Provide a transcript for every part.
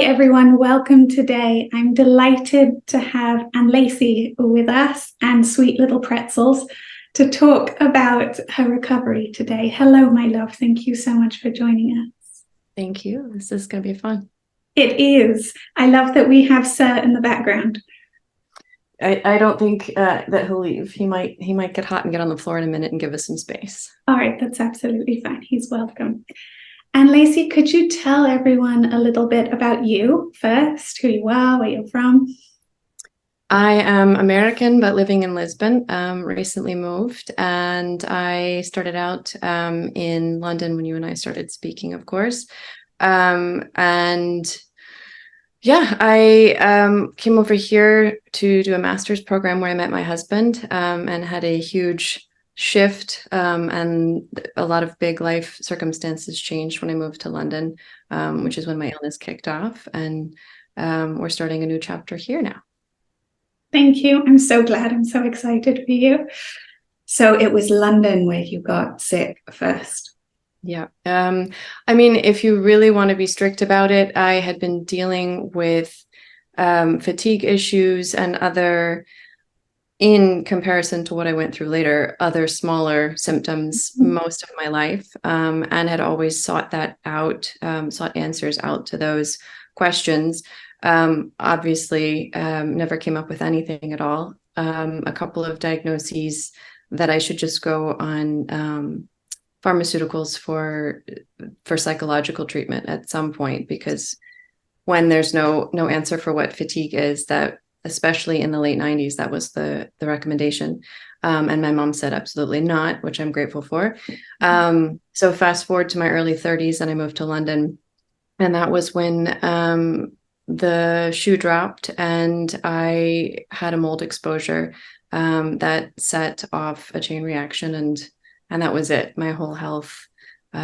everyone, welcome today. I'm delighted to have Lacy with us and Sweet Little Pretzels to talk about her recovery today. Hello, my love. Thank you so much for joining us. Thank you. This is going to be fun. It is. I love that we have Sir in the background. I don't think that he'll leave. He might get hot and get on the floor in a minute and give us some space. All right, that's absolutely fine. He's welcome. And Lacy, could you tell everyone a little bit about you first, who you are, where you're from? I am American, but living in Lisbon, recently moved, and I started out in London when you and I started speaking, of course. And yeah, I came over here to do a master's program where I met my husband and had a huge shift, and a lot of big life circumstances changed when I moved to London, which is when my illness kicked off, and we're starting a new chapter here now. Thank you. I'm so glad. I'm so excited for you. So it was London where you got sick first. Yeah. I mean, if you really want to be strict about it, I had been dealing with fatigue issues and other, in comparison to what I went through later, other smaller symptoms most of my life, and had always sought that out, sought answers out to those questions. Obviously, never came up with anything at all. A couple of diagnoses that I should just go on pharmaceuticals for psychological treatment at some point, because when there's no answer for what fatigue is, that especially in the late 90s, that was the recommendation. And my mom said absolutely not, which I'm grateful for. So fast forward to my early 30s and I moved to London. And that was when the shoe dropped and I had a mold exposure that set off a chain reaction. And that was it. My whole health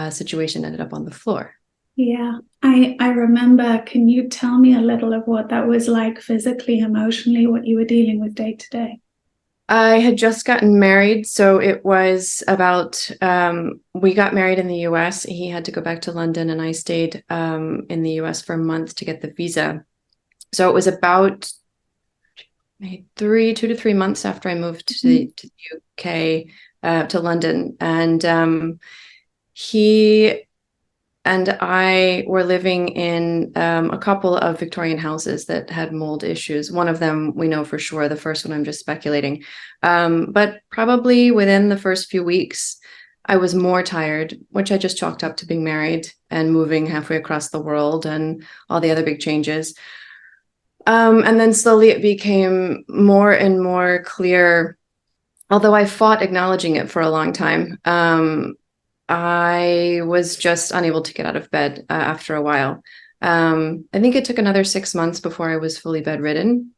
situation ended up on the floor. Yeah, I remember. Can you tell me a little of what that was like physically, emotionally, what you were dealing with day to day? I had just gotten married, so it was about, we got married in the US. He had to go back to London, and I stayed in the US for a month to get the visa. So it was about 2 to 3 months after I moved to the UK, to London. And he and I were living in a couple of Victorian houses that had mold issues. One of them we know for sure. The first one I'm just speculating. But probably within the first few weeks, I was more tired, which I just chalked up to being married and moving halfway across the world and all the other big changes. And then slowly it became more and more clear, although I fought acknowledging it for a long time. I was just unable to get out of bed after a while. I think it took another 6 months before I was fully bedridden.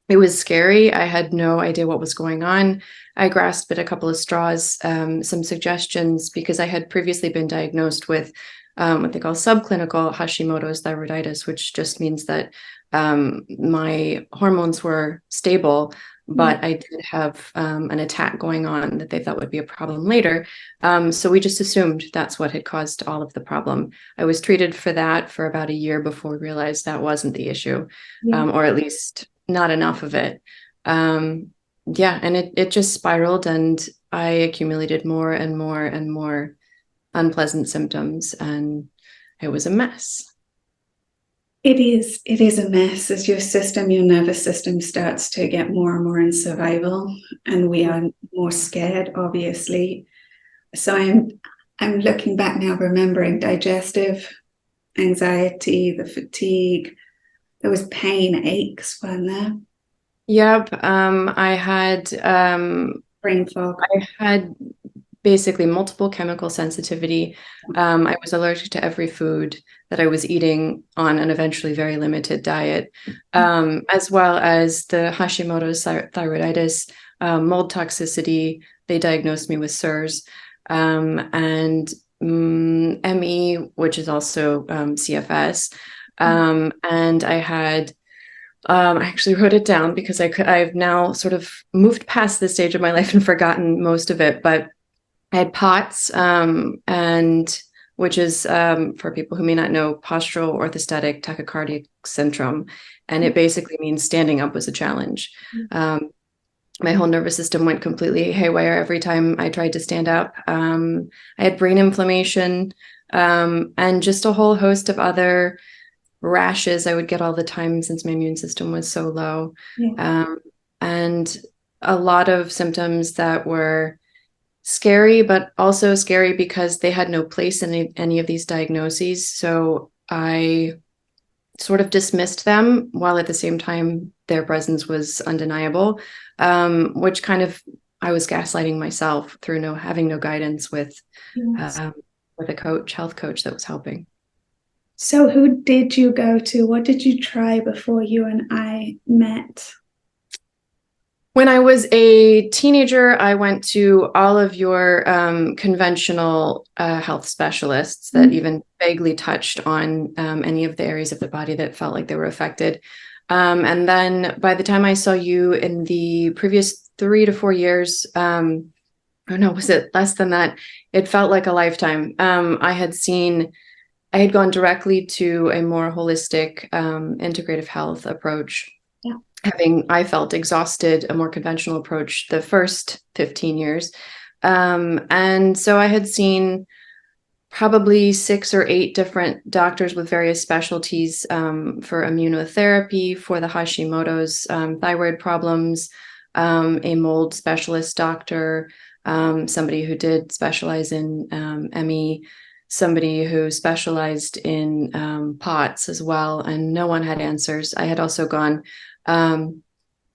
It was scary. I had no idea what was going on. I grasped at a couple of straws, some suggestions, because I had previously been diagnosed with what they call subclinical Hashimotos thyroiditis, which just means that my hormones were stable, but I did have an attack going on that they thought would be a problem later. So we just assumed that's what had caused all of the problem. I was treated for that for about a year before we realized that wasn't the issue, or at least not enough of it. Yeah, and it just spiraled, and I accumulated more and more and more unpleasant symptoms, and it was a mess. It is a mess as your nervous system starts to get more and more in survival, and we are more scared, obviously. So I'm looking back now, remembering digestive anxiety, the fatigue. There was pain, aches, weren't there? Yep. I had Brain fog. I had basically multiple chemical sensitivity. I was allergic to every food that I was eating on an eventually very limited diet, as well as the Hashimoto's thyroiditis, mold toxicity. They diagnosed me with SIRS, and ME, which is also CFS. And I had, I actually wrote it down because I've now sort of moved past this stage of my life and forgotten most of it, but I had POTS, and which is, for people who may not know, postural orthostatic tachycardia syndrome. And it basically means standing up was a challenge. My whole nervous system went completely haywire every time I tried to stand up. I had brain inflammation, and just a whole host of other rashes I would get all the time since my immune system was so low. And a lot of symptoms that were scary, but also scary because they had no place in any of these diagnoses. So I sort of dismissed them, while at the same time their presence was undeniable, which kind of, I was gaslighting myself through having no guidance with a health coach that was helping. So who did you go to? What did you try before you and I met? When I was a teenager, I went to all of your conventional health specialists that even vaguely touched on any of the areas of the body that felt like they were affected. And then by the time I saw you in the previous 3 to 4 years, oh no, was it less than that? It felt like a lifetime. I had gone directly to a more holistic, integrative health approach. I felt exhausted a more conventional approach the first 15 years. And so I had seen probably 6 or 8 different doctors with various specialties, for immunotherapy, for the Hashimotos, thyroid problems, a mold specialist doctor, somebody who did specialize in ME, somebody who specialized in POTS as well, and no one had answers. I had also gone,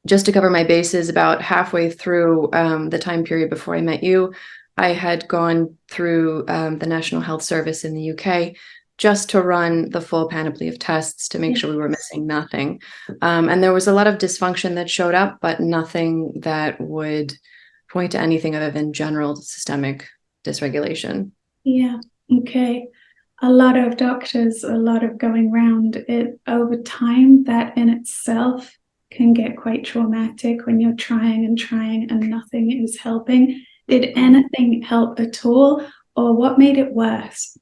just to cover my bases, about halfway through the time period before I met you, I had gone through the National Health Service in the UK just to run the full panoply of tests to make sure we were missing nothing. And there was a lot of dysfunction that showed up, but nothing that would point to anything other than general systemic dysregulation. Yeah, okay. A lot of doctors, a lot of going around it over time. That in itself can get quite traumatic when you're trying and nothing is helping. Did anything help at all, or what made it worse?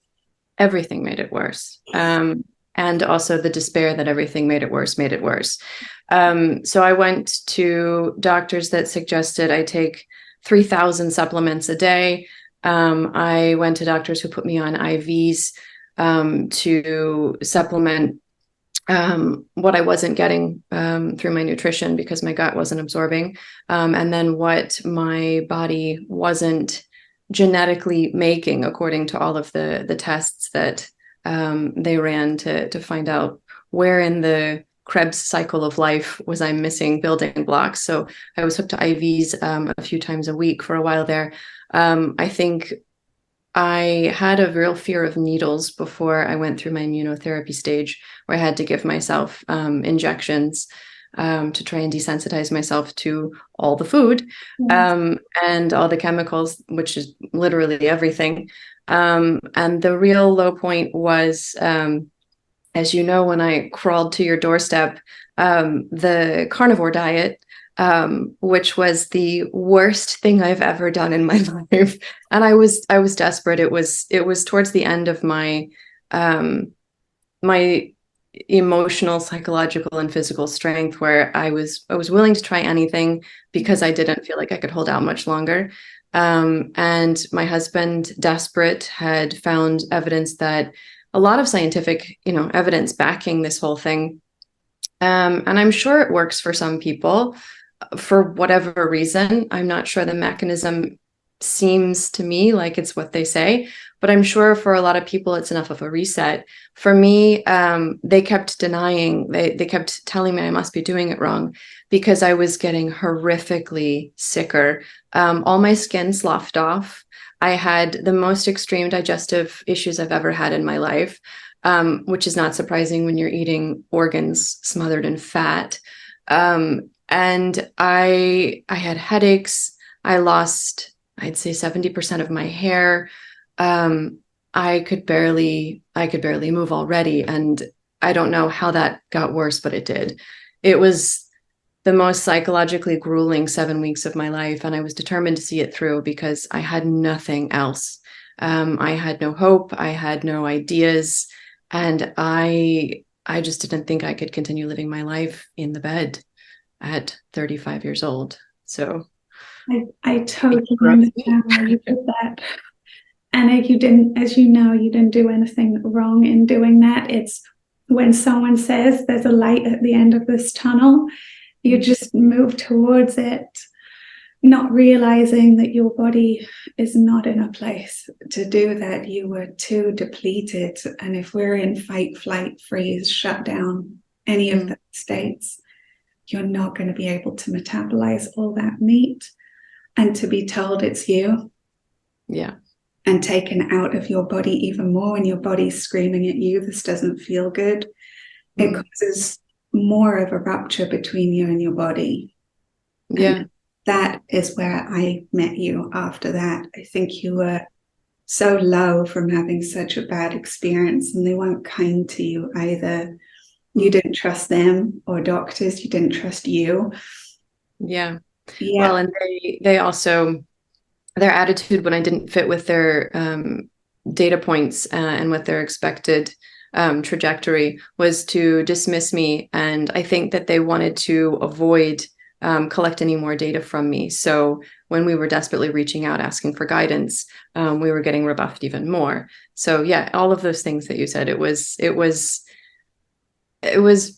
Everything made it worse. And also the despair that everything made it worse. So I went to doctors that suggested I take 3,000 supplements a day. I went to doctors who put me on IVs to supplement what I wasn't getting through my nutrition because my gut wasn't absorbing, and then what my body wasn't genetically making according to all of the tests that they ran to find out where in the Krebs cycle of life was I missing building blocks. So I was hooked to IVs a few times a week for a while there. I think I had a real fear of needles before I went through my immunotherapy stage, where I had to give myself injections to try and desensitize myself to all the food and all the chemicals, which is literally everything. And the real low point was, as you know, when I crawled to your doorstep, the carnivore diet, which was the worst thing I've ever done in my life. And I was desperate. It was towards the end of my my emotional, psychological, and physical strength, where I was willing to try anything because I didn't feel like I could hold out much longer. And my husband, desperate, had found evidence that a lot of scientific, evidence backing this whole thing. And I'm sure it works for some people for whatever reason. I'm not sure the mechanism seems to me like it's what they say, but I'm sure for a lot of people it's enough of a reset. For me, they kept denying, they kept telling me I must be doing it wrong because I was getting horrifically sicker. All my skin sloughed off. I had the most extreme digestive issues I've ever had in my life, which is not surprising when you're eating organs smothered in fat. And I had headaches. I lost, I'd say, 70% of my hair. I could barely move already. And I don't know how that got worse, but it did. It was the most psychologically grueling 7 weeks of my life. And I was determined to see it through because I had nothing else. I had no hope. I had no ideas. And I I just didn't think I could continue living my life in the bed at 35 years old. So I totally understand why you did that. And you didn't, as you know, you didn't do anything wrong in doing that. It's when someone says there's a light at the end of this tunnel, you just move towards it, not realizing that your body is not in a place to do that. You were too depleted. And if we're in fight, flight, freeze, shut down, any of the states, you're not going to be able to metabolize all that meat. And to be told it's you. Yeah. And taken out of your body even more when your body's screaming at you, this doesn't feel good. It causes more of a rupture between you and your body. Yeah. And that is where I met you after that. I think you were so low from having such a bad experience, and they weren't kind to you either. You didn't trust them or doctors. You didn't trust you. Yeah. Well, and they also, their attitude when I didn't fit with their data points and with their expected trajectory was to dismiss me. And I think that they wanted to avoid collect any more data from me. So when we were desperately reaching out, asking for guidance, we were getting rebuffed even more. So yeah, all of those things that you said, it was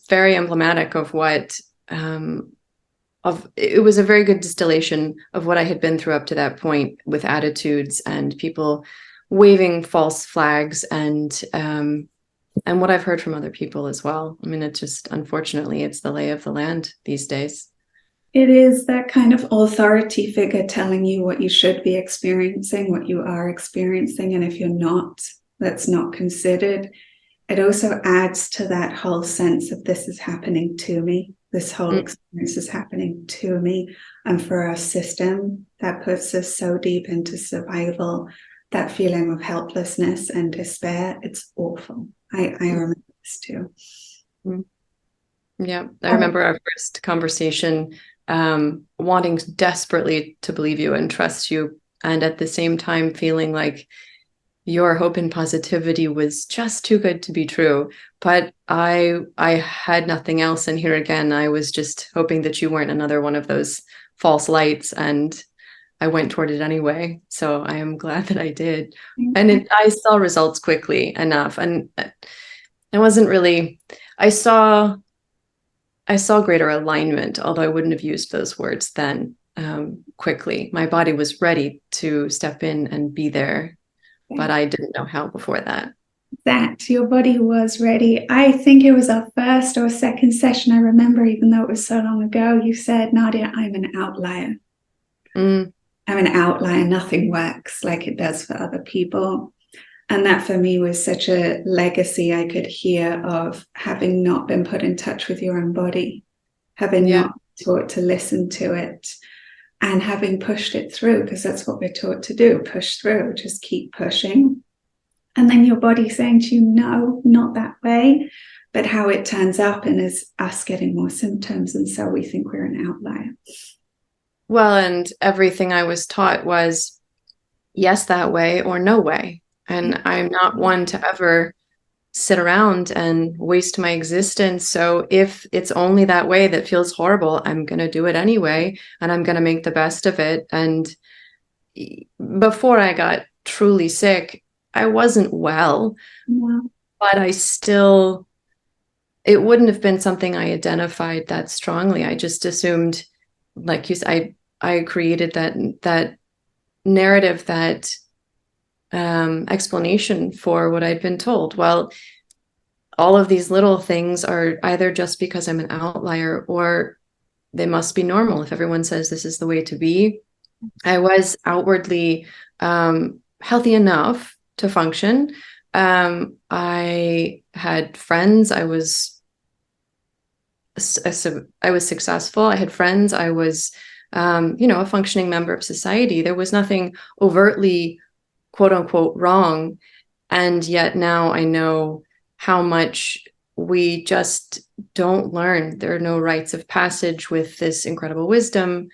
very emblematic of what, it was a very good distillation of what I had been through up to that point, with attitudes and people waving false flags, and what I've heard from other people as well. I mean, it just, unfortunately, it's the lay of the land these days. It is that kind of authority figure telling you what you should be experiencing, what you are experiencing, and if you're not, that's not considered. It also adds to that whole sense of this is happening to me. This whole experience is happening to me. And for our system, that puts us so deep into survival, that feeling of helplessness and despair. It's awful. I remember this too. Yeah, I remember our first conversation, wanting desperately to believe you and trust you, and at the same time feeling like your hope and positivity was just too good to be true. But I had nothing else. And here again, I was just hoping that you weren't another one of those false lights, and I went toward it anyway. So I am glad that I did. And I saw results quickly enough. And I wasn't really, I saw greater alignment, although I wouldn't have used those words then. Quickly, my body was ready to step in and be there, but I didn't know how before that. That your body was ready. I think it was our first or second session. I remember, even though it was so long ago, you said, Nadia, I'm an outlier. I'm an outlier. Nothing works like it does for other people. And that for me was such a legacy I could hear of having not been put in touch with your own body, having not taught to listen to it, and having pushed it through, because that's what we're taught to do, push through, just keep pushing. And then your body saying to you, no, not that way. But how it turns up and is us getting more symptoms. And so we think we're an outlier. Well, and everything I was taught was yes, that way or no way. And I'm not one to ever sit around and waste my existence. So if it's only that way that feels horrible, I'm going to do it anyway, and I'm going to make the best of it. And before I got truly sick, I wasn't well, but I still, it wouldn't have been something I identified that strongly. I just assumed, like you said, I created that narrative, that explanation for what I'd been told. Well, all of these little things are either just because I'm an outlier, or they must be normal if everyone says this is the way to be. I was outwardly healthy enough to function. I had friends. I was successful. I had friends. I was, a functioning member of society. There was nothing overtly, quote unquote, wrong. And yet now I know how much we just don't learn. There are no rites of passage with this incredible wisdom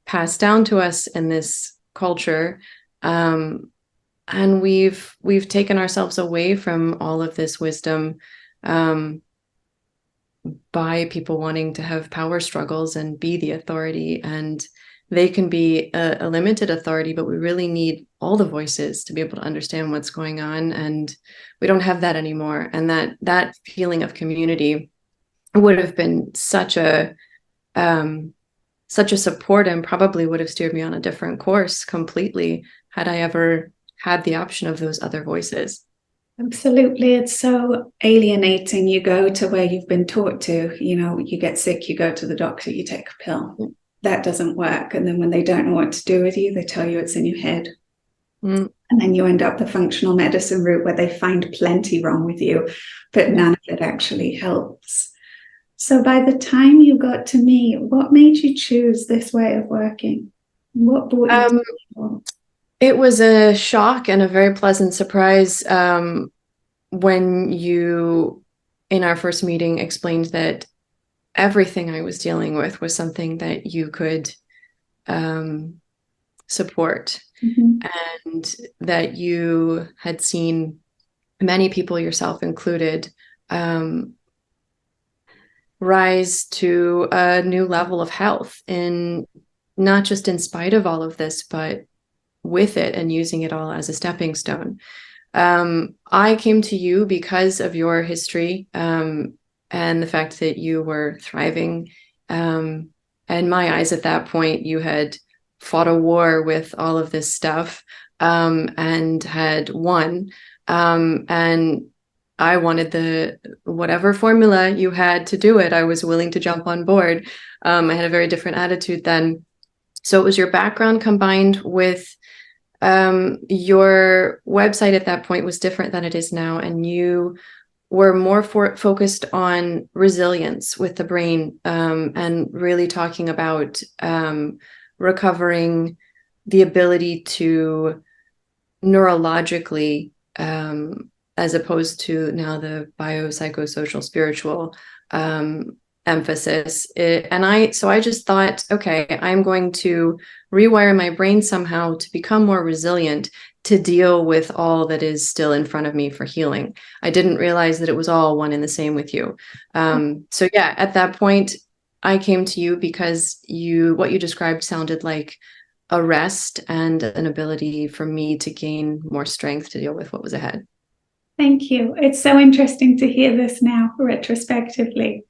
passed down to us in this culture. And we've taken ourselves away from all of this wisdom. by people wanting to have power struggles and be the authority. And they can be a limited authority, but we really need all the voices to be able to understand what's going on. And we don't have that anymore. And that feeling of community would have been such a support, and probably would have steered me on a different course completely had I ever had the option of those other voices. Absolutely. It's so alienating. You go to where you've been taught to, you get sick, you go to the doctor, you take a pill. That doesn't work. And then when they don't know what to do with you, they tell you it's in your head. And then you end up the functional medicine route where they find plenty wrong with you, but none of it actually helps. So by the time you got to me, what made you choose this way of working? What brought you to me? It was a shock and a very pleasant surprise when you, in our first meeting, explained that everything I was dealing with was something that you could support, and that you had seen many people, yourself included, rise to a new level of health, in not just in spite of all of this, but with it, and using it all as a stepping stone. I came to you because of your history, and the fact that you were thriving. And my eyes at that point, you had fought a war with all of this stuff, and had won. And I wanted whatever formula you had to do it. I was willing to jump on board. I had a very different attitude then. So it was your background combined with your website at that point was different than it is now, and you were more focused on resilience with the brain, and really talking about recovering the ability to neurologically, as opposed to now the biopsychosocial spiritual emphasis. So I just thought, okay, I'm going to rewire my brain somehow to become more resilient, to deal with all that is still in front of me for healing. I didn't realize that it was all one and the same with you. So yeah, at that point, I came to you because what you described sounded like a rest and an ability for me to gain more strength to deal with what was ahead. Thank you. It's so interesting to hear this now retrospectively.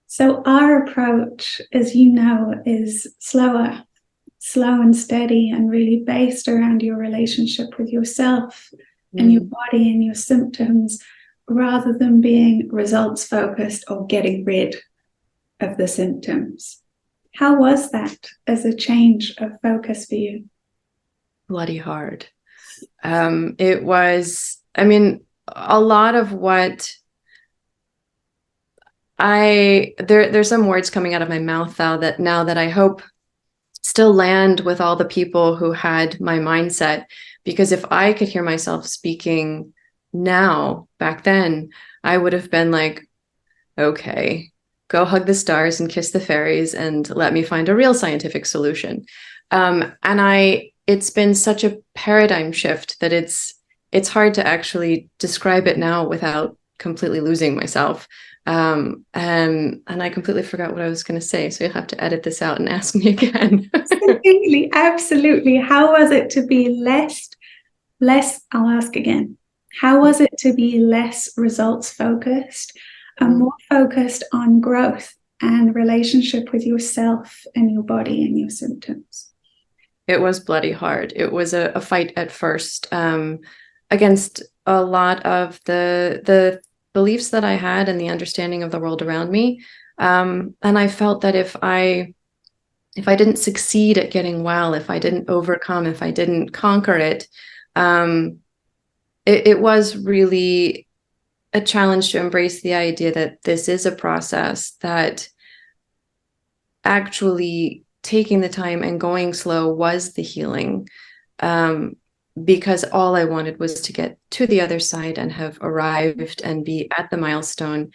So our approach, as you know, is slow and steady, and really based around your relationship with yourself and your body and your symptoms, rather than being results focused or getting rid of the symptoms. How was that as a change of focus for you? Bloody hard. It was, a lot of what there's some words coming out of my mouth now that I hope still land with all the people who had my mindset, because if I could hear myself speaking now, back then, I would have been like, okay, go hug the stars and kiss the fairies and let me find a real scientific solution. It's been such a paradigm shift that it's hard to actually describe it now without completely losing myself. And I completely forgot what I was going to say. So you'll have to edit this out and ask me again. Absolutely. Absolutely. How was it to be I'll ask again. How was it to be less results focused and more focused on growth and relationship with yourself and your body and your symptoms? It was bloody hard. It was a fight at first, against a lot of the beliefs that I had and the understanding of the world around me. And I felt that if I didn't succeed at getting well, if I didn't overcome, if I didn't conquer it, it was really a challenge to embrace the idea that this is a process, that actually taking the time and going slow was the healing, because all I wanted was to get to the other side and have arrived and be at the milestone,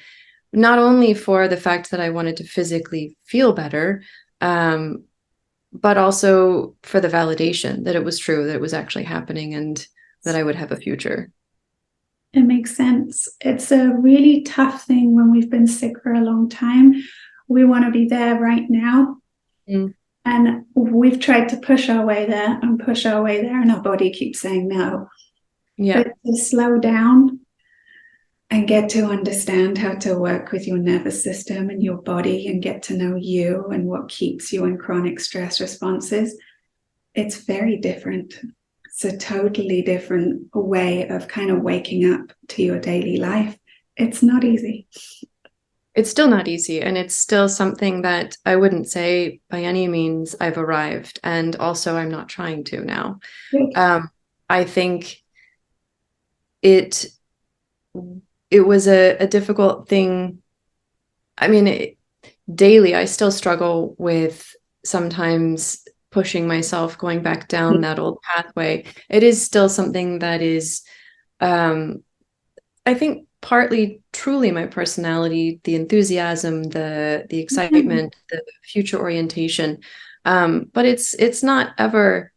not only for the fact that I wanted to physically feel better, but also for the validation that it was true, that it was actually happening, and that I would have a future. It makes sense. It's a really tough thing when we've been sick for a long time. We want to be there right now. Mm. And we've tried to push our way there and push our way there, and our body keeps saying no. Yeah. But to slow down and get to understand how to work with your nervous system and your body and get to know you and what keeps you in chronic stress responses, it's very different. It's a totally different way of kind of waking up to your daily life. It's not easy. It's still not easy, and it's still something that I wouldn't say by any means I've arrived, and also I'm not trying to now. I think it was a difficult thing. I mean, daily I still struggle with sometimes pushing myself, going back down that old pathway. It is still something that is, I think, partly truly my personality, the enthusiasm, the excitement, the future orientation. But it's not ever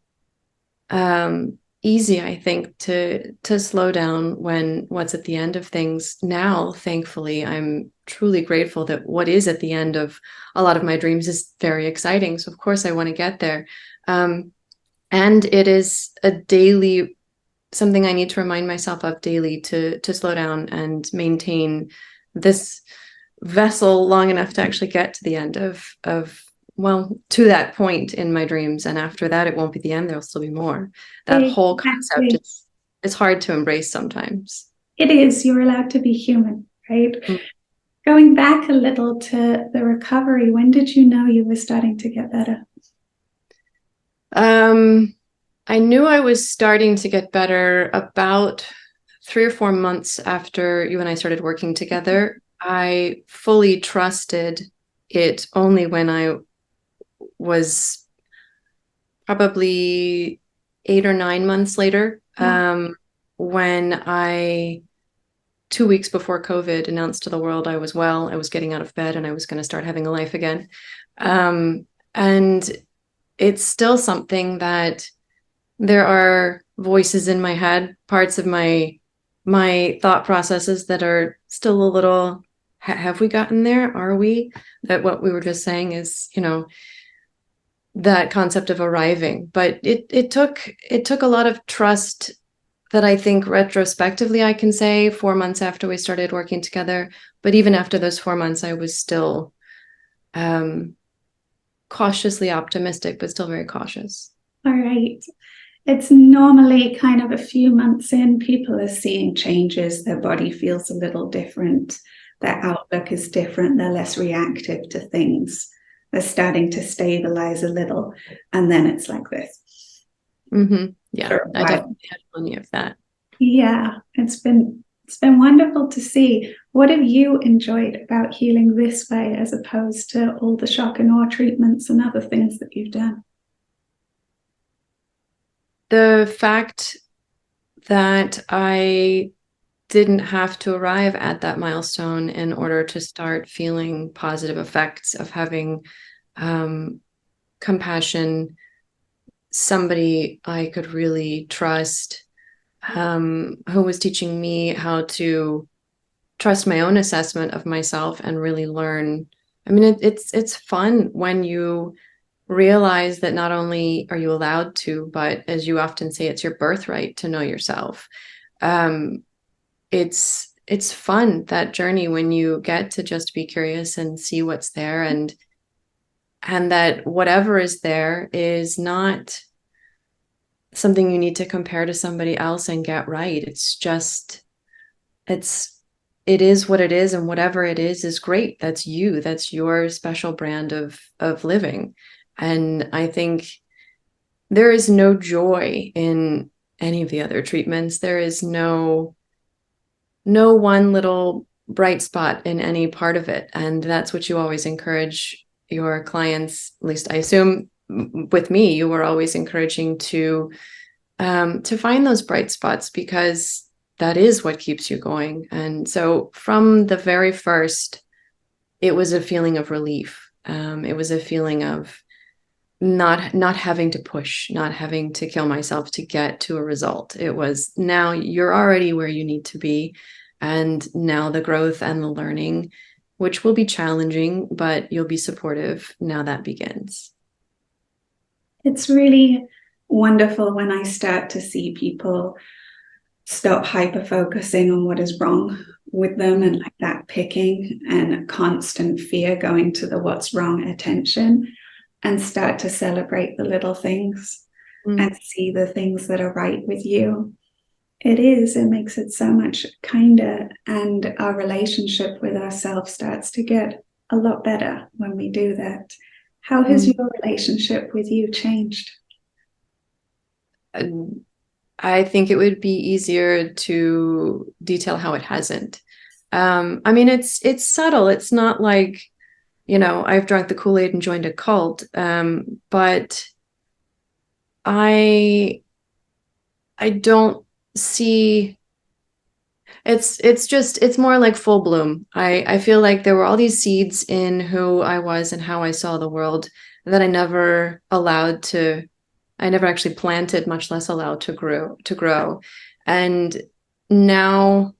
easy, I think, to slow down when what's at the end of things. Now, thankfully, I'm truly grateful that what is at the end of a lot of my dreams is very exciting. So of course I want to get there. And it is a daily something I need to remind myself of daily to slow down and maintain this vessel long enough to actually get to the end of well, to that point in my dreams. And after that, it won't be the end. There'll still be more. That whole concept is hard to embrace sometimes. It is. You're allowed to be human, right? Mm. Going back a little to the recovery, when did you know you were starting to get better? I knew I was starting to get better about 3 or 4 months after you and I started working together. I fully trusted it only when I was probably 8 or 9 months later, when I 2 weeks before COVID announced to the world I was well, I was getting out of bed and I was going to start having a life again. And it's still something that there are voices in my head, parts of my thought processes that are still a little, have we gotten there? Are we? That what we were just saying is, that concept of arriving. But it took a lot of trust that I think retrospectively I can say 4 months after we started working together. But even after those 4 months, I was still cautiously optimistic, but still very cautious. All right. It's normally kind of a few months in, people are seeing changes. Their body feels a little different. Their outlook is different. They're less reactive to things. They're starting to stabilize a little. And then it's like this. Mm-hmm. Yeah, I definitely had plenty of that. Yeah, it's been wonderful to see. What have you enjoyed about healing this way as opposed to all the shock and awe treatments and other things that you've done? The fact that I didn't have to arrive at that milestone in order to start feeling positive effects of having compassion, somebody I could really trust, who was teaching me how to trust my own assessment of myself and really learn. I mean, it's fun when you realize that not only are you allowed to, but as you often say, it's your birthright to know yourself. It's fun, that journey, when you get to just be curious and see what's there, and that whatever is there is not something you need to compare to somebody else and get right. It's just, it is what it is, and whatever it is great. That's you. That's your special brand of living. And I think there is no joy in any of the other treatments. There is no one little bright spot in any part of it. And that's what you always encourage your clients, at least I assume with me, you were always encouraging to find those bright spots, because that is what keeps you going. And so from the very first, it was a feeling of relief. It was a feeling of not having to push, not having to kill myself to get to a result. It was, now you're already where you need to be, and now the growth and the learning, which will be challenging, but you'll be supportive, now that begins. It's really wonderful when I start to see people stop hyper focusing on what is wrong with them, and like that picking and constant fear going to the what's wrong attention, and start to celebrate the little things and see the things that are right with you. It makes it so much kinder, and our relationship with ourselves starts to get a lot better when we do that. How has your relationship with you changed? I think it would be easier to detail how it hasn't. I mean, it's subtle. It's not like, I've drunk the Kool-Aid and joined a cult. But I don't see, it's more like full bloom. I feel like there were all these seeds in who I was and how I saw the world that I never actually planted, much less allowed to grow. And now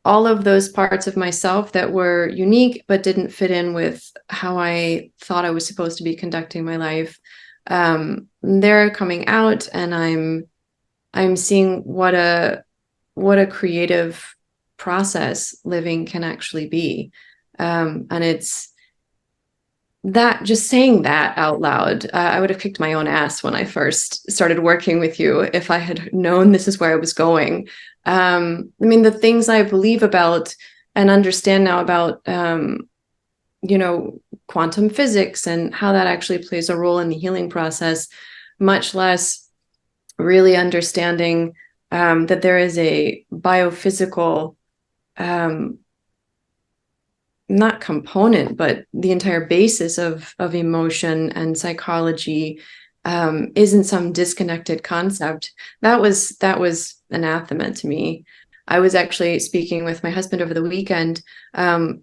all of those parts of myself that were unique but didn't fit in with how I thought I was supposed to be conducting my life, they're coming out, and I'm seeing what a creative process living can actually be. And it's that, just saying that out loud, I would have kicked my own ass when I first started working with you if I had known this is where I was going. I mean, the things I believe about and understand now about, quantum physics and how that actually plays a role in the healing process, much less really understanding that there is a biophysical, not component, but the entire basis of emotion and psychology isn't some disconnected concept. That was anathema to me. I was actually speaking with my husband over the weekend.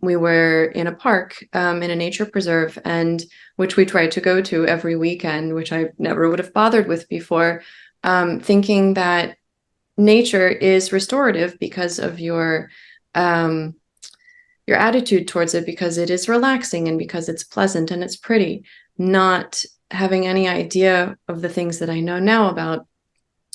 We were in a park, in a nature preserve, and which we tried to go to every weekend, which I never would have bothered with before, thinking that nature is restorative because of your attitude towards it, because it is relaxing and because it's pleasant and it's pretty, not having any idea of the things that I know now about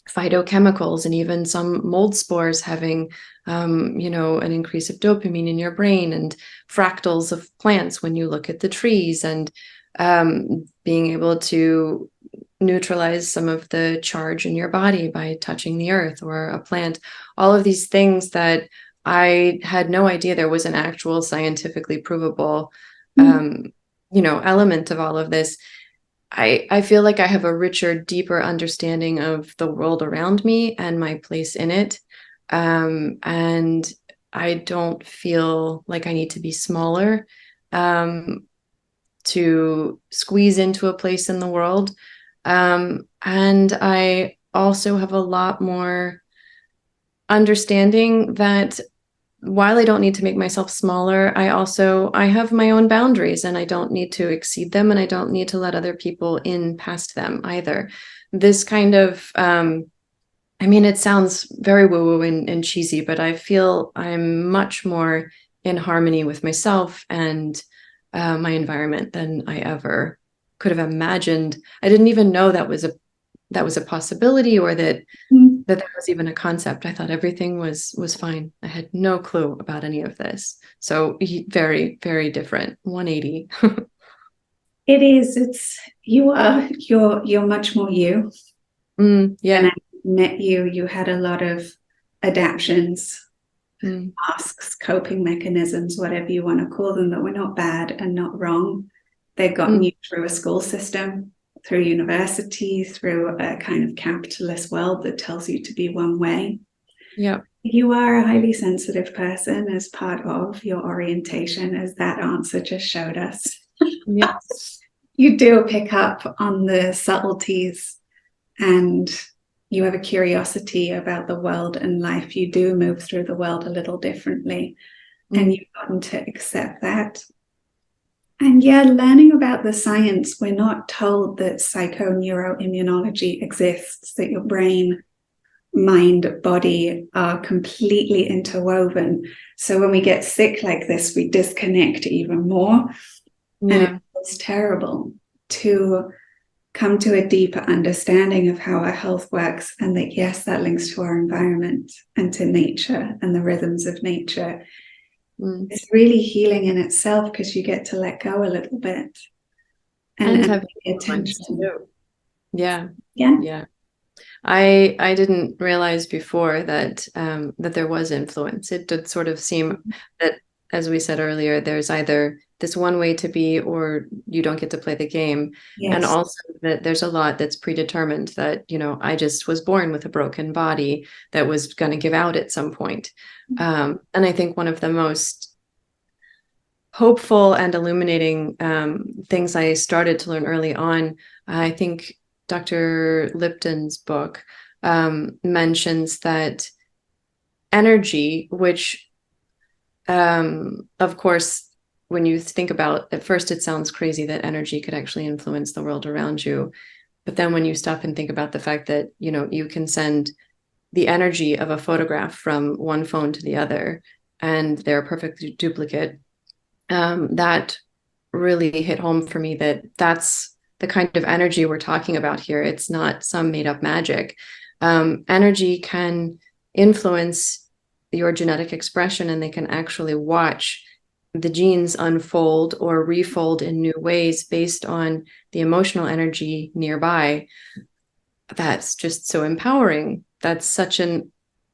phytochemicals and even some mold spores having, an increase of dopamine in your brain, and fractals of plants when you look at the trees, and being able to neutralize some of the charge in your body by touching the earth or a plant. All of these things that I had no idea there was an actual scientifically provable, element of all of this. I feel like I have a richer, deeper understanding of the world around me and my place in it. And I don't feel like I need to be smaller to squeeze into a place in the world. And I also have a lot more understanding that while I don't need to make myself smaller, I have my own boundaries, and I don't need to exceed them, and I don't need to let other people in past them either. This kind of, it sounds very woo-woo and cheesy, but I feel I'm much more in harmony with myself and my environment than I ever could have imagined. I didn't even know that was a possibility, or that was even a concept. I thought everything was fine. I had no clue about any of this. So very, very different. 180. It is. You're much more you. Yeah. When I met you, you had a lot of adaptions, masks, coping mechanisms, whatever you want to call them, that were not bad and not wrong. They gotten you through a school system, through university, through a kind of capitalist world that tells you to be one way. Yeah. You are a highly sensitive person as part of your orientation, as that answer just showed us. Yes. You do pick up on the subtleties, and you have a curiosity about the world and life. You do move through the world a little differently, and you've gotten to accept that. And yeah, learning about the science, we're not told that psychoneuroimmunology exists, that your brain, mind, body are completely interwoven. So when we get sick like this, we disconnect even more. And it feels terrible to come to a deeper understanding of how our health works, and that, yes, that links to our environment and to nature and the rhythms of nature. It's really healing in itself, because you get to let go a little bit and have pay attention. too. Yeah. Yeah. Yeah. I didn't realize before that that there was influence. It did sort of seem that, as we said earlier, there's either this one way to be or you don't get to play the game. Yes. And also that there's a lot that's predetermined, that, you know, I just was born with a broken body that was going to give out at some point. And I think one of the most hopeful and illuminating things I started to learn early on, I think Dr. Lipton's book mentions that energy, which, of course, when you think about, at first it sounds crazy that energy could actually influence the world around you. But then when you stop and think about the fact that, you know, you can send the energy of a photograph from one phone to the other, and they're a perfect duplicate, that really hit home for me, that that's the kind of energy we're talking about here. It's not some made up magic. Energy can influence your genetic expression, and they can actually watch the genes unfold or refold in new ways based on the emotional energy nearby. That's just so empowering. That's such an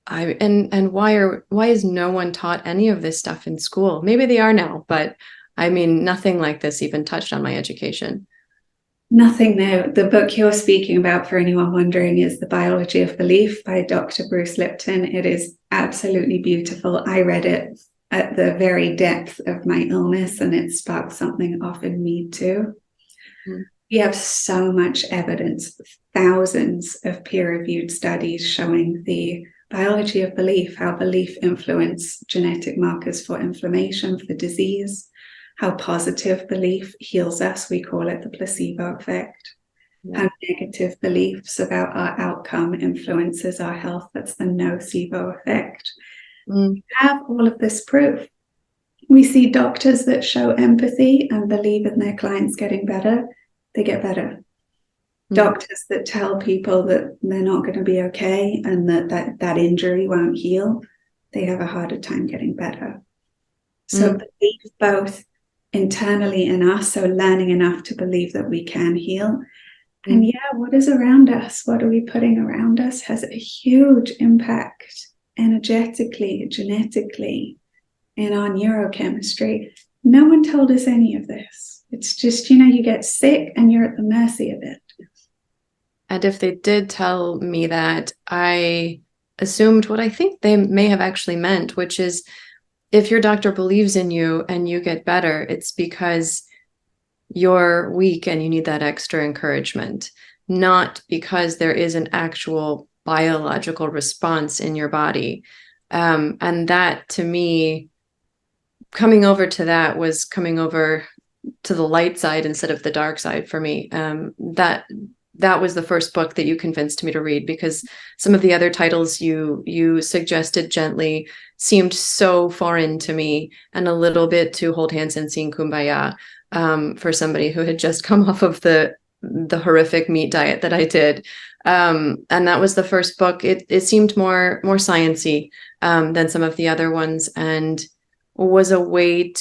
and why is no one taught any of this stuff in school? Maybe they are now, but I mean, nothing like this even touched on my education. Nothing now. The book you're speaking about, for anyone wondering, is The Biology of Belief by Dr. Bruce Lipton. It is absolutely beautiful. I read it at the very depth of my illness, and it sparked something off in me too. We have so much evidence, thousands of peer-reviewed studies showing the biology of belief, how belief influences genetic markers for inflammation, for disease, how positive belief heals us. We call it the placebo effect. How negative beliefs about our outcome influences our health. That's the nocebo effect. We have all of this proof. We see doctors that show empathy and believe in their clients getting better. They get better. Doctors that tell people that they're not going to be okay and that injury won't heal, they have a harder time getting better. So believe both internally in us, so learning enough to believe that we can heal. And what is around us, what are we putting around us, has a huge impact energetically, genetically, in our neurochemistry. No one told us any of this. It's just, you get sick and you're at the mercy of it. And if they did tell me that, I assumed what I think they may have actually meant, which is, if your doctor believes in you and you get better, it's because you're weak and you need that extra encouragement, not because there is an actual biological response in your body. And that, to me, coming over to that was coming over to the light side instead of the dark side for me. That was the first book that you convinced me to read, because some of the other titles you suggested gently seemed so foreign to me, and a little bit to hold hands and sing Kumbaya, for somebody who had just come off of the horrific meat diet that I did. And that was the first book. It seemed more sciencey than some of the other ones, and was a way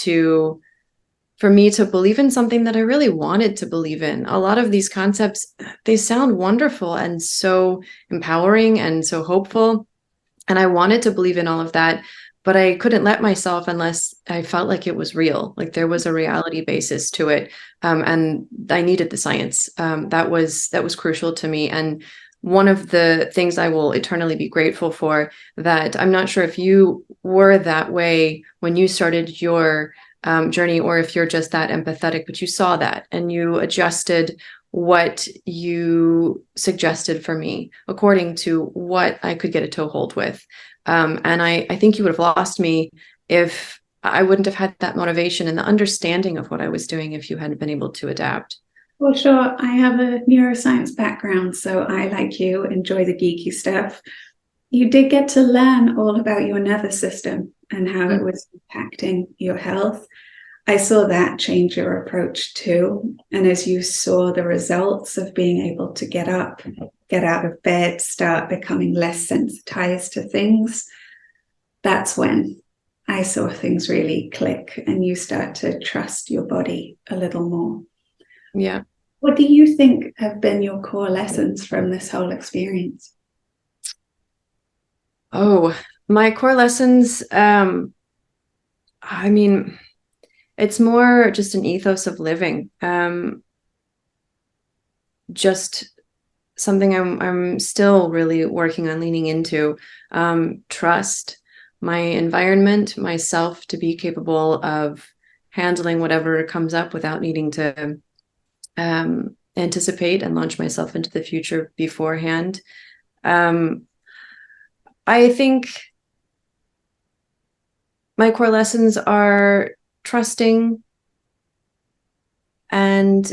for me to believe in something that I really wanted to believe in. A lot of these concepts, they sound wonderful and so empowering and so hopeful. And I wanted to believe in all of that, but I couldn't let myself unless I felt like it was real, like there was a reality basis to it. And I needed the science. That was crucial to me. And one of the things I will eternally be grateful for, that I'm not sure if you were that way when you started your journey, or if you're just that empathetic, but you saw that and you adjusted what you suggested for me according to what I could get a toehold with. And I think you would have lost me if I wouldn't have had that motivation and the understanding of what I was doing if you hadn't been able to adapt. Well, sure. I have a neuroscience background, so I, like you, enjoy the geeky stuff. You did get to learn all about your nervous system and how it was impacting your health. I saw that change your approach too. And as you saw the results of being able to get up, get out of bed, start becoming less sensitized to things, that's when I saw things really click and you start to trust your body a little more. Yeah. What do you think have been your core lessons from this whole experience? Oh, my core lessons, I mean, it's more just an ethos of living. Just something I'm still really working on leaning into. Trust my environment, myself to be capable of handling whatever comes up without needing to anticipate and launch myself into the future beforehand. I think my core lessons are trusting and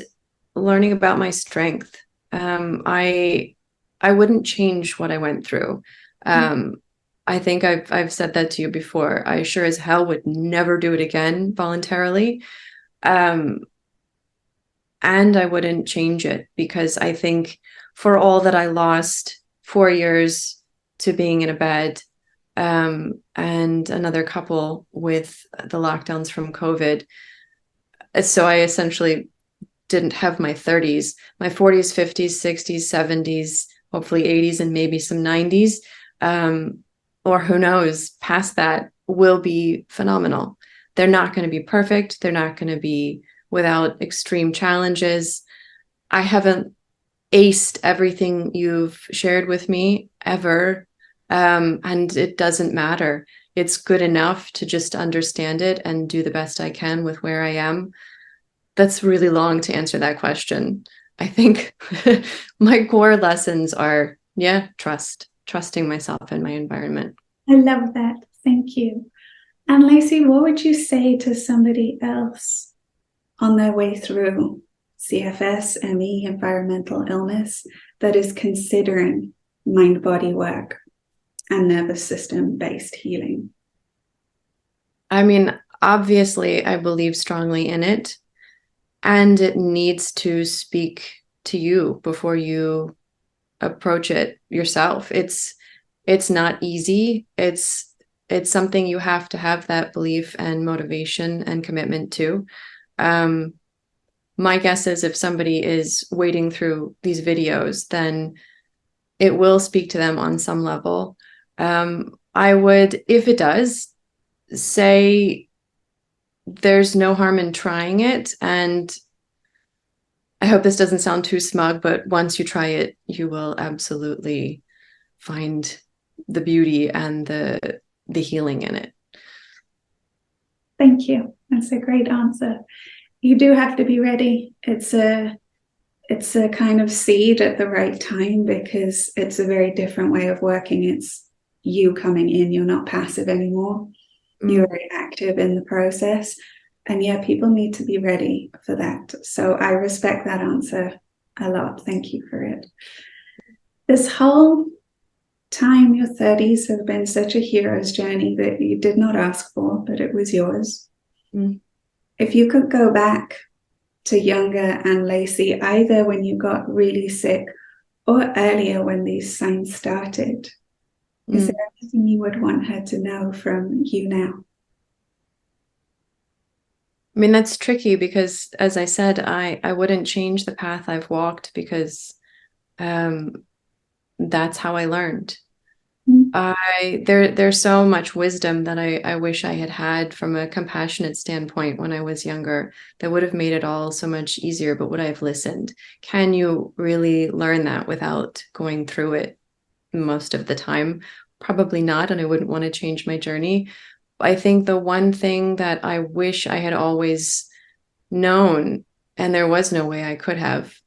learning about my strength. I wouldn't change what I went through. I think I've said that to you before. I sure as hell would never do it again voluntarily. And I wouldn't change it because I think for all that I lost 4 years to being in a bed, and another couple with the lockdowns from COVID. So I essentially didn't have my 30s, my 40s, 50s, 60s, 70s, hopefully 80s, and maybe some 90s. Or who knows, past that will be phenomenal. They're not going to be perfect. They're not going to be without extreme challenges. I haven't aced everything you've shared with me ever. And it doesn't matter. It's good enough to just understand it and do the best I can with where I am. That's really long to answer that question. I think my core lessons are, trusting myself and my environment. I love that. Thank you. And Lacy, what would you say to somebody else on their way through CFS, ME, environmental illness, that is considering mind-body work and nervous system-based healing? I mean, obviously, I believe strongly in it, and it needs to speak to you before you approach it yourself. It's not easy. It's something you have to have that belief and motivation and commitment to. My guess is if somebody is wading through these videos, then it will speak to them on some level. I would, if it does, say there's no harm in trying it. And I hope this doesn't sound too smug, but once you try it, you will absolutely find the beauty and the healing in it. Thank you. That's a great answer. You do have to be ready. It's a kind of seed at the right time because it's a very different way of working. It's you coming in. You're not passive anymore. You're very active in the process. And yeah, people need to be ready for that. So I respect that answer a lot. Thank you for it. This whole time, your 30s have been such a hero's journey that you did not ask for, but it was yours. If you could go back to younger Anne Lacy, either when you got really sick or earlier when these signs started, is there anything you would want her to know from you now? I mean, that's tricky because, as I said, I wouldn't change the path I've walked because that's how I learned. There's so much wisdom that I wish I had had from a compassionate standpoint when I was younger that would have made it all so much easier, but would I have listened? Can you really learn that without going through it most of the time? Probably not, and I wouldn't want to change my journey. I think the one thing that I wish I had always known, and there was no way I could have,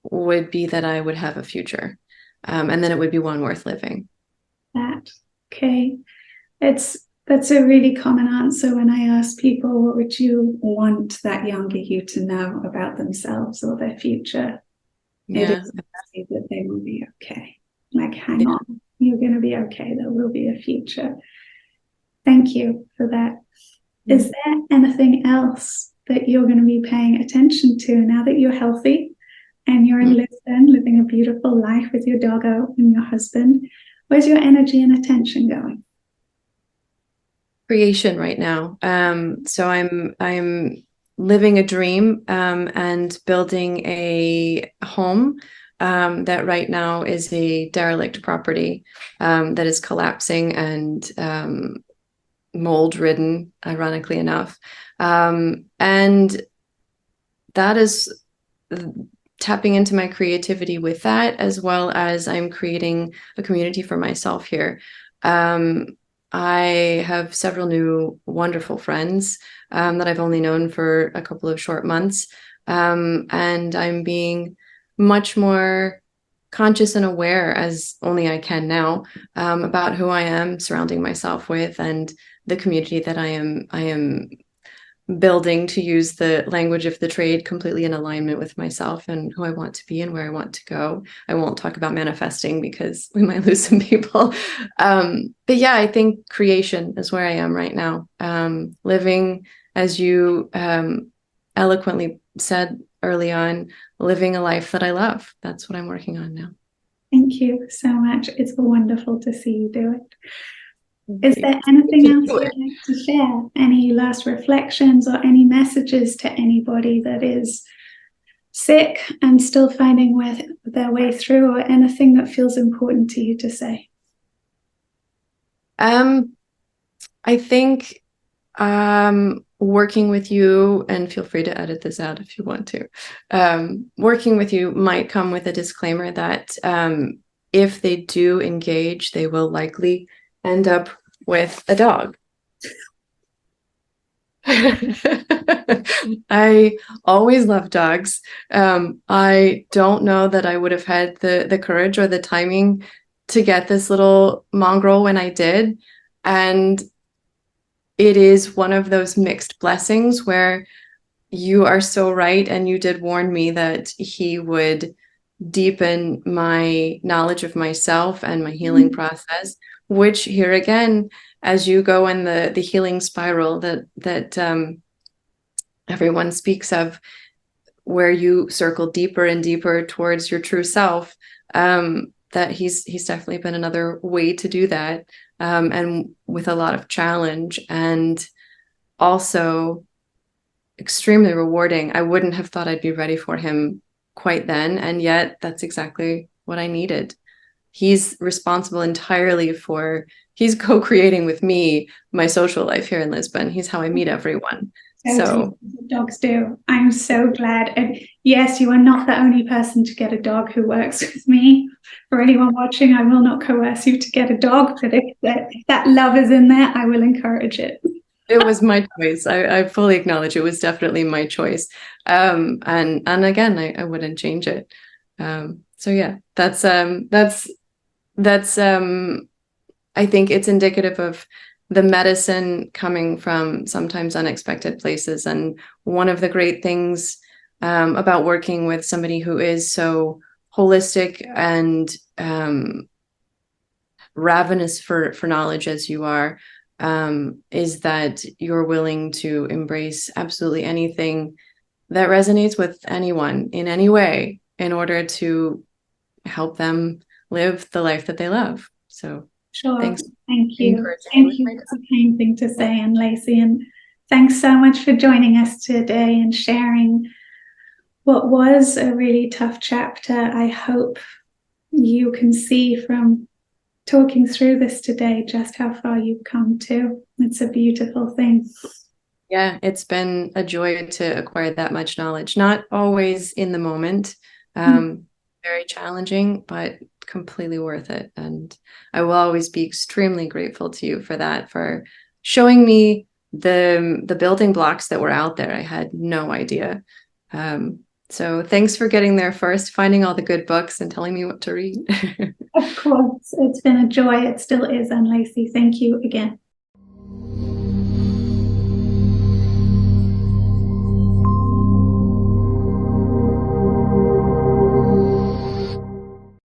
would be that I would have a future. And then it would be one worth living. That, okay. It's That's a really common answer when I ask people, what would you want that younger you to know about themselves or their future? It Yeah. is that they will be okay. Like, hang Yeah. on, you're going to be okay. There will be a future. Thank you for that. Is there anything else that you're going to be paying attention to now that you're healthy and you're in Lisbon, living a beautiful life with your doggo and your husband? Where's your energy and attention going? Creation right now. So I'm living a dream and building a home that right now is a derelict property that is collapsing and mold ridden, ironically enough. And that is tapping into my creativity with that, as well as I'm creating a community for myself here. I have several new wonderful friends that I've only known for a couple of short months. And I'm being much more conscious and aware, as only I can now, about who I am surrounding myself with and the community that I am building, to use the language of the trade, completely in alignment with myself and who I want to be and where I want to go. I won't talk about manifesting because we might lose some people. But yeah, I think creation is where I am right now. Living, as you eloquently said early on, living a life that I love. That's what I'm working on now. Thank you so much. It's wonderful to see you do it. Is there anything else you'd like to share? Any last reflections or any messages to anybody that is sick and still finding their way through, or anything that feels important to you to say? I think working with you, and feel free to edit this out if you want to, working with you might come with a disclaimer that if they do engage, they will likely end up with a dog. I always loved dogs. I don't know that I would have had the courage or the timing to get this little mongrel when I did. And it is one of those mixed blessings where you are so right. And you did warn me that he would deepen my knowledge of myself and my healing process, which here again, as you go in the healing spiral that everyone speaks of, where you circle deeper and deeper towards your true self, that he's definitely been another way to do that, and with a lot of challenge, and also extremely rewarding. I wouldn't have thought I'd be ready for him quite then, and yet that's exactly what I needed. He's responsible entirely for, he's co-creating with me my social life here in Lisbon. He's how I meet everyone. So dogs do. I'm so glad. And yes, you are not the only person to get a dog who works with me. For anyone watching, I will not coerce you to get a dog, but if that love is in there, I will encourage it. It was my choice. I fully acknowledge it was definitely my choice. And again, I wouldn't change it. So yeah, that's I think it's indicative of the medicine coming from sometimes unexpected places. And one of the great things about working with somebody who is so holistic and ravenous for knowledge as you are, is that you're willing to embrace absolutely anything that resonates with anyone in any way in order to help them live the life that they love. So sure. Thanks. Thank you. Thank you. It's a kind thing to say, and Lacy, and thanks so much for joining us today and sharing what was a really tough chapter. I hope you can see from talking through this today just how far you've come to. It's a beautiful thing. Yeah, it's been a joy to acquire that much knowledge. Not always in the moment, very challenging, but completely worth it. And I will always be extremely grateful to you for that, for showing me the building blocks that were out there. I had no idea. So thanks for getting there first, finding all the good books and telling me what to read. Of course, it's been a joy. It still is. And Lacy, thank you again.